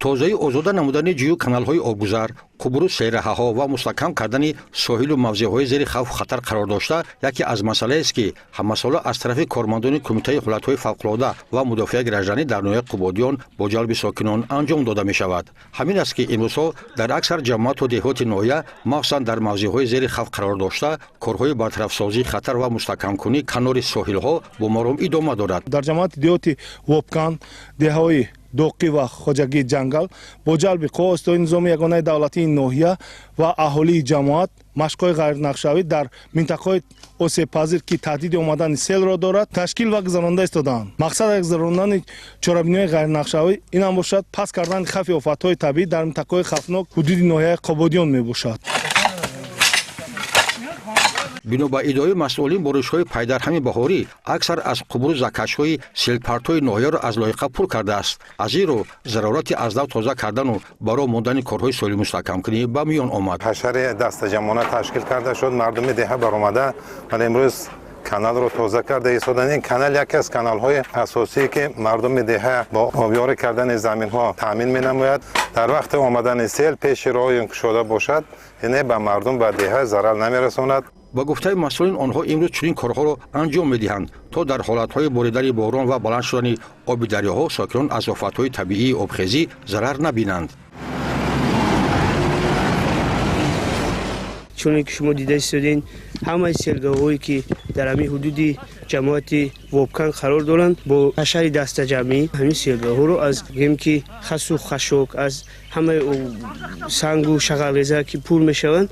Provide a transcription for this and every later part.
тозаи озода намудани ҷӯю каналҳои обгузар, қубуру серраҳаҳо ва мустаҳкам кардани соҳилу мавзеъҳои зери хавфу хатар қарор дошта яке аз масъалаест ки ҳамасола аз тарафи кормандони Кумитаи ҳолатҳои фавқулодда ва мудофиаи гражданӣ дар ноҳияи Қубодиён бо ҷалби сокинон анҷом дода мешавад. Ҳамин аст ки имрӯзҳо дар аксар ҷамоату деҳоти ноҳия махсусан дар мавзеъҳои зери хавф қарор дошта корҳои бартарафсозии хатар ва мустаҳкамкунии канори соҳилҳо бо маром идома дорад. дар ҷамоати деҳоти Вобкан, деҳаҳои доқӣ ва хоҷагии ҷангал бо ҷалби қувваостои низоми ягонаи давлатии ноҳия ва аҳолии ҷамоат машқҳои ғайринақшавӣ дар минтақаҳои осебпазир ки таҳдиди омадани селро дорад ташкил ва гузаронда истодаанд. мақсади гузарондани чорабиниҳои ғайринақшавӣ ин ҳам бошад паст кардани хавфи офатҳои табиӣ дар минтақаҳои хавфнок ҳудуди ноҳияи Қубодиён мебошад. бино ба иддаои масъулин боришҳои пайдарҳами баҳорӣ аксар аз қубуру закашҳои селпартҳои ноҳияро аз лоиқа пур кардааст. аз ин рӯ зарурати аз нав тоза кардану баро мондани корҳои соҳили мустаҳкамкунӣ ба миён омад. ҳашари дастаҷамона ташкил карда шуд, мардуми деҳа баромада вале имрӯз каналро тоза карда истодан. ин канал яке аз каналҳои асосие ки мардуми деҳа бо обёрӣ кардани заминҳо таъмин менамояд. дар вақти омадани сел пеши роҳи кушода бошад, ине ба мардум ба деҳа зарар намерасонад. ба гуфтаи масъулин онҳо имрӯз чунин корҳоро анҷом медиҳанд то дар ҳолатҳои боридани борон ва баланд шудани оби дарёҳо сокинон аз офатҳои табиии обхезӣ зарар набинанд. чуне ки шумо дида истодем ҳамаи селгоҳҳое ки дар ҳамин ҳудуди ҷамоати Вобкан қарор доранд бо ҳашари дастаҷамӣ ҳамин селгоҳҳоро аз гем ки хасу хашок аз ҳамаи сангу шағалреза ки пур мешаванд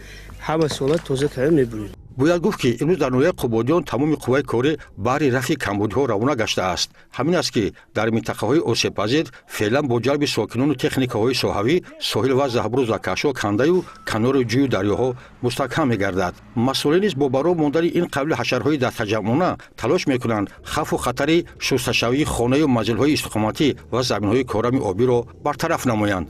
ҳама сола тоза карда мебурем. бояд гуфт ки имрӯз дар ноҳияи Қубодиён тамоми қувваи корӣ баҳри рафъи камбудиҳо равона гаштааст. ҳамин аст ки дар минтақаҳои осебпазир феълан бо ҷалби сокинону техникаҳои соҳавӣ соҳил ва заҳбуру закашҳо кандаю канори ҷӯю дарёҳо мустаҳкам мегардад. масъулин низ бо баро мондани ин қабили ҳашарҳои дастаҷамона талош мекунанд хавфу хатари шусташавии хонаю манзилҳои истиқоматӣ ва заминҳои корами обиро бартараф намоянд.